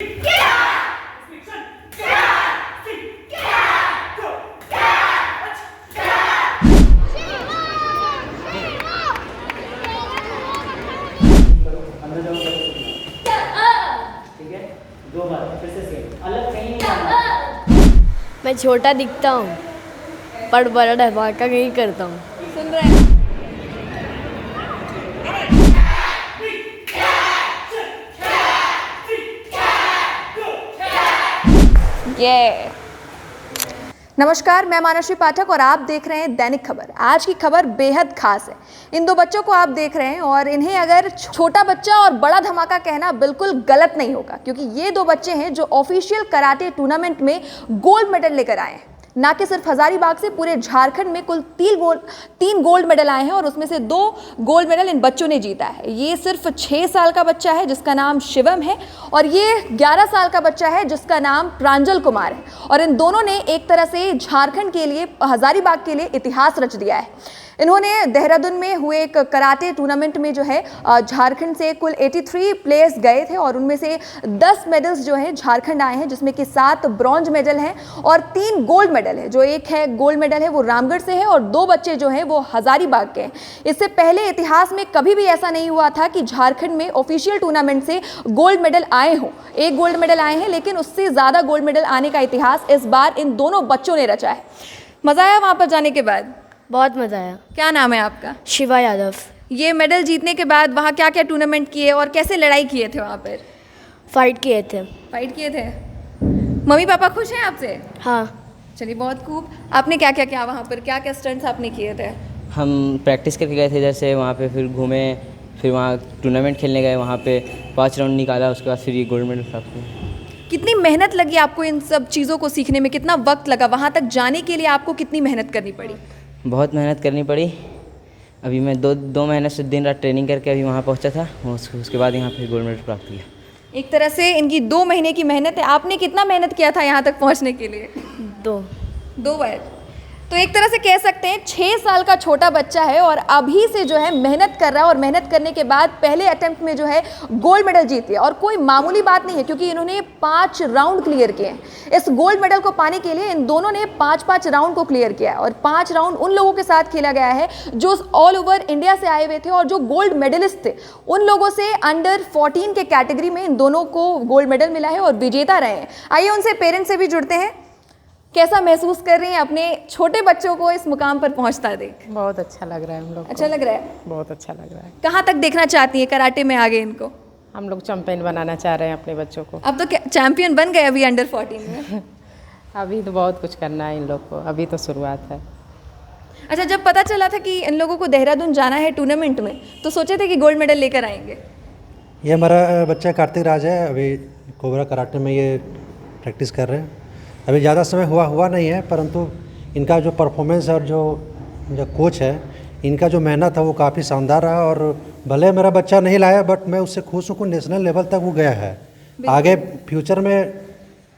अंदर जाओ, ठीक है? 2 बार फिर से सेम, अलग कहीं नहीं जाना। मैं छोटा दिखता हूँ पर बड़ा धमाका नहीं करता हूँ। सुन रहे हैं? ये नमस्कार, मैं मानसी पाठक और आप देख रहे हैं दैनिक खबर। आज की खबर बेहद खास है। इन 2 बच्चों को आप देख रहे हैं और इन्हें अगर छोटा बच्चा और बड़ा धमाका कहना बिल्कुल गलत नहीं होगा, क्योंकि ये 2 बच्चे हैं जो ऑफिशियल कराटे टूर्नामेंट में गोल्ड मेडल लेकर आए हैं। ना कि सिर्फ हजारीबाग से, पूरे झारखंड में कुल 3 गोल्ड मेडल आए हैं और उसमें से 2 गोल्ड मेडल इन बच्चों ने जीता है। ये सिर्फ 6 साल का बच्चा है जिसका नाम शिवम है और ये 11 साल का बच्चा है जिसका नाम प्रांजल कुमार है। और इन दोनों ने एक तरह से झारखंड के लिए, हजारीबाग के लिए इतिहास रच दिया है। इन्होंने देहरादून में हुए एक कराटे टूर्नामेंट में जो है झारखंड से कुल 83 प्लेयर्स गए थे और उनमें से 10 मेडल्स जो हैं झारखंड आए हैं, जिसमें कि 7 ब्रॉन्ज मेडल हैं और 3 गोल्ड मेडल है। जो एक है गोल्ड मेडल है वो रामगढ़ से है और 2 बच्चे जो हैं वो हजारीबाग के हैं। इससे पहले इतिहास में कभी भी ऐसा नहीं हुआ था कि झारखंड में ऑफिशियल टूर्नामेंट से गोल्ड मेडल आए हों। 1 गोल्ड मेडल आए हैं, लेकिन उससे ज़्यादा गोल्ड मेडल आने का इतिहास इस बार इन दोनों बच्चों ने रचा है। मज़ा आया वहाँ पर जाने के बाद? बहुत मज़ा आया। क्या नाम है आपका? शिवा यादव। ये मेडल जीतने के बाद वहाँ क्या क्या टूर्नामेंट किए और कैसे लड़ाई किए थे वहाँ पर? फाइट किए थे। फाइट किए थे। मम्मी पापा खुश हैं आपसे? हाँ। चलिए, बहुत खूब। आपने क्या क्या किया वहाँ पर? क्या क्या स्टंट्स आपने किए थे? हम प्रैक्टिस करके गए थे जैसे वहाँ पे, फिर घूमे, फिर वहाँ टूर्नामेंट खेलने गए, वहाँ पे 5 राउंड निकाला, उसके बाद फिर ये गोल्ड मेडल प्राप्त हुआ। कितनी मेहनत लगी आपको इन सब चीज़ों को सीखने में? कितना वक्त लगा वहाँ तक जाने के लिए? आपको कितनी मेहनत करनी पड़ी? बहुत मेहनत करनी पड़ी। अभी मैं 2 महीने से दिन रात ट्रेनिंग करके अभी वहाँ पहुँचा था। उसके बाद यहाँ फिर गोल्ड मेडल प्राप्त किया। एक तरह से इनकी 2 महीने की मेहनत है। आपने कितना मेहनत किया था यहाँ तक पहुँचने के लिए? 2 बार। तो एक तरह से कह सकते हैं 6 साल का छोटा बच्चा है और अभी से जो है मेहनत कर रहा है और मेहनत करने के बाद पहले अटेम्प्ट में जो है गोल्ड मेडल जीत लिया। और कोई मामूली बात नहीं है, क्योंकि इन्होंने 5 राउंड क्लियर किए हैं। इस गोल्ड मेडल को पाने के लिए इन दोनों ने 5 राउंड को क्लियर किया है और 5 राउंड उन लोगों के साथ खेला गया है जो ऑल ओवर इंडिया से आए हुए थे और जो गोल्ड मेडलिस्ट थे। उन लोगों से अंडर 14 के कैटेगरी में इन दोनों को गोल्ड मेडल मिला है और विजेता रहे हैं। आइए उनसे पेरेंट्स से भी जुड़ते हैं। कैसा महसूस कर रही हैं अपने छोटे बच्चों को इस मुकाम पर पहुंचता देख? बहुत अच्छा लग रहा है हम लोग को। अच्छा लग रहा है? बहुत अच्छा लग रहा है। कहाँ तक देखना चाहती हैं कराटे में आगे इनको? हम लोग चैंपियन बनाना चाह रहे हैं अपने बच्चों को। अब तो चैंपियन बन गए अभी अंडर 14 में। अभी तो बहुत कुछ करना है इन लोग को, अभी तो शुरुआत है। अच्छा, जब पता चला था कि इन लोगों को देहरादून जाना है टूर्नामेंट में, तो सोचे थे कि गोल्ड मेडल लेकर आएंगे? ये हमारा बच्चा कार्तिक राज है, अभी कोबरा कराटे में ये प्रैक्टिस कर रहे हैं। अभी ज़्यादा समय हुआ नहीं है, परंतु इनका जो परफॉर्मेंस है और जो कोच है, इनका जो मेहनत है वो काफ़ी शानदार रहा। और भले मेरा बच्चा नहीं लाया, बट मैं उससे खुश हूँ कि नेशनल लेवल तक वो गया है। आगे फ्यूचर में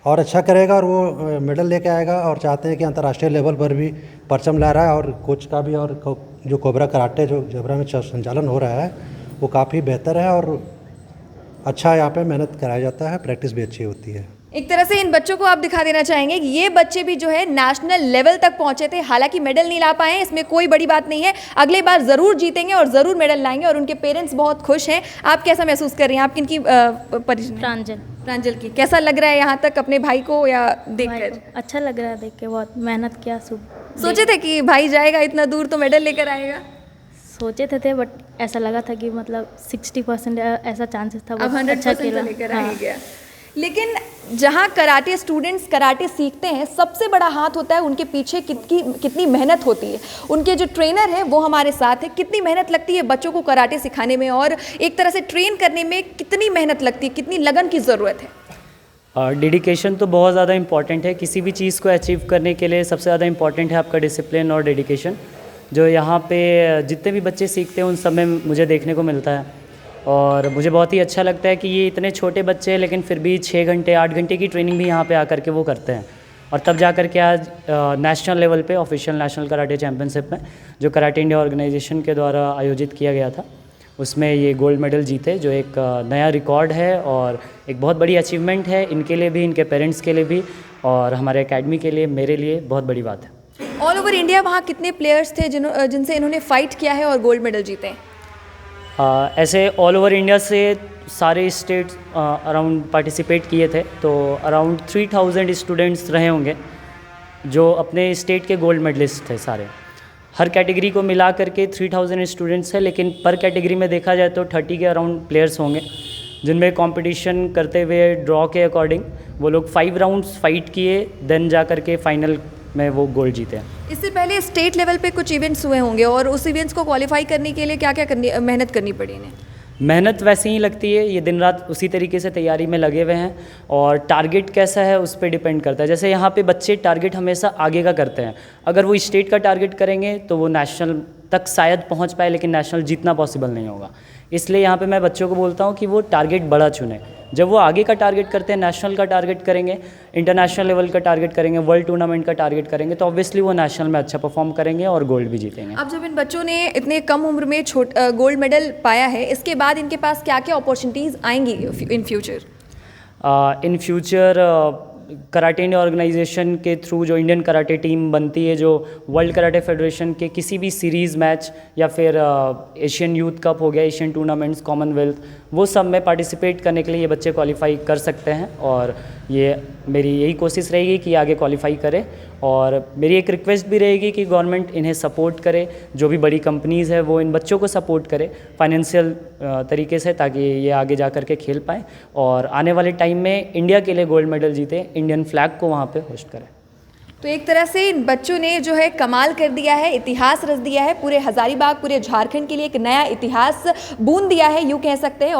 और अच्छा करेगा और वो मेडल लेके आएगा और चाहते हैं कि अंतर्राष्ट्रीय लेवल पर भी परचम ला रहा है। और कोच का भी, और जो कोबरा कराटे जो जबरा में संचालन हो रहा है वो काफ़ी बेहतर है और अच्छा यहाँ पे मेहनत कराया जाता है, प्रैक्टिस भी अच्छी होती है। एक तरह से इन बच्चों को आप दिखा देना चाहेंगे कि ये बच्चे भी जो है नेशनल लेवल तक पहुंचे थे। हालांकि मेडल नहीं ला पाए हैं, इसमें कोई बड़ी बात नहीं है। अगले बार ज़रूर जीतेंगे और ज़रूर मेडल लाएंगे और उनके पेरेंट्स बहुत खुश हैं। आप कैसा महसूस कर रही हैं? आप किनकी प्रांजल की कैसा लग रहा है यहाँ तक अपने भाई को या देखकर? अच्छा लग रहा है देख के। बहुत मेहनत किया। सोचे थे कि भाई जाएगा इतना दूर तो मेडल लेकर आएगा? सोचे थे बट ऐसा लगा था कि मतलब 60% ऐसा चांसेस था। अब 100% लेकर आ गया। लेकिन जहाँ कराटे स्टूडेंट्स कराटे सीखते हैं, सबसे बड़ा हाथ होता है उनके पीछे कितनी मेहनत होती है। उनके जो ट्रेनर हैं वो हमारे साथ है। कितनी मेहनत लगती है बच्चों को कराटे सिखाने में और एक तरह से ट्रेन करने में कितनी मेहनत लगती है, कितनी लगन की ज़रूरत है? डेडिकेशन तो बहुत ज़्यादा इम्पॉर्टेंट है। किसी भी चीज़ को अचीव करने के लिए सबसे ज़्यादा इम्पॉर्टेंट है आपका डिसिप्लिन और डेडिकेशन, जो यहाँ पे जितने भी बच्चे सीखते हैं उन सब में मुझे देखने को मिलता है। और मुझे बहुत ही अच्छा लगता है कि ये इतने छोटे बच्चे हैं लेकिन फिर भी 6 घंटे 8 घंटे की ट्रेनिंग भी यहाँ पे आकर के वो करते हैं। और तब जा कर के आज नेशनल लेवल पे ऑफिशियल नेशनल कराटे चैम्पियनशिप में, जो कराटे इंडिया ऑर्गेनाइजेशन के द्वारा आयोजित किया गया था, उसमें ये गोल्ड मेडल जीते, जो एक नया रिकॉर्ड है और एक बहुत बड़ी अचीवमेंट है इनके लिए भी, इनके पेरेंट्स के लिए भी और हमारे एकेडमी के लिए, मेरे लिए बहुत बड़ी बात है। ऑल ओवर इंडिया वहाँ कितने प्लेयर्स थे जिनसे इन्होंने फाइट किया है और गोल्ड मेडल जीते हैं? ऐसे ऑल ओवर इंडिया से सारे स्टेट्स अराउंड पार्टिसिपेट किए थे, तो अराउंड 3000 स्टूडेंट्स रहे होंगे जो अपने स्टेट के गोल्ड मेडलिस्ट थे सारे। हर कैटेगरी को मिला करके 3000 स्टूडेंट्स हैं, लेकिन पर कैटेगरी में देखा जाए तो 30 के अराउंड प्लेयर्स होंगे, जिनमें कंपटीशन करते हुए ड्रॉ के अकॉर्डिंग वो लोग 5 राउंड्स फाइट किए, देन जा करके फाइनल में वो गोल्ड जीते हैं। इससे पहले स्टेट लेवल पे कुछ इवेंट्स हुए होंगे और उस इवेंट्स को क्वालिफाई करने के लिए क्या क्या मेहनत करनी पड़ी इन्हें? मेहनत वैसे ही लगती है, ये दिन रात उसी तरीके से तैयारी में लगे हुए हैं और टारगेट कैसा है उस पर डिपेंड करता है। जैसे यहाँ पे बच्चे टारगेट हमेशा आगे का करते हैं, अगर वो स्टेट का टारगेट करेंगे तो वो नेशनल तक शायद पहुँच पाए, लेकिन नेशनल जीतना पॉसिबल नहीं होगा। इसलिए यहाँ पे मैं बच्चों को बोलता हूँ कि वो टारगेट बड़ा चुने। जब वो आगे का टारगेट करते हैं, नेशनल का टारगेट करेंगे, इंटरनेशनल लेवल का टारगेट करेंगे, वर्ल्ड टूर्नामेंट का टारगेट करेंगे, तो ऑब्वियसली वो नेशनल में अच्छा परफॉर्म करेंगे और गोल्ड भी जीतेंगे। अब जब इन बच्चों ने इतने कम उम्र में गोल्ड मेडल पाया है, इसके बाद इनके पास क्या क्या अपॉर्चुनिटीज़ आएंगी in future? In future karate India organisation के थ्रू जो इंडियन कराटे टीम बनती है, जो वर्ल्ड कराटे फेडरेशन के किसी भी सीरीज़ मैच या फिर एशियन यूथ कप हो गया, एशियन टूर्नामेंट्स, कॉमनवेल्थ, वो सब में पार्टिसिपेट करने के लिए ये बच्चे क्वालिफाई कर सकते हैं और ये मेरी यही कोशिश रहेगी कि आगे क्वालिफाई करें। और मेरी एक रिक्वेस्ट भी रहेगी कि गवर्नमेंट इन्हें सपोर्ट करे, जो भी बड़ी कंपनीज़ है वो इन बच्चों को सपोर्ट करे फाइनेंशियल तरीके से, ताकि ये आगे जा कर के खेल पाएँ और आने वाले टाइम में इंडिया के लिए गोल्ड मेडल जीते, इंडियन फ्लैग को वहाँ पे होस्ट करें। तो एक तरह से इन बच्चों ने जो है कमाल कर दिया है, इतिहास रच दिया है, पूरे हज़ारीबाग, पूरे झारखंड के लिए एक नया इतिहास बुन दिया है, यूँ कह सकते हैं। और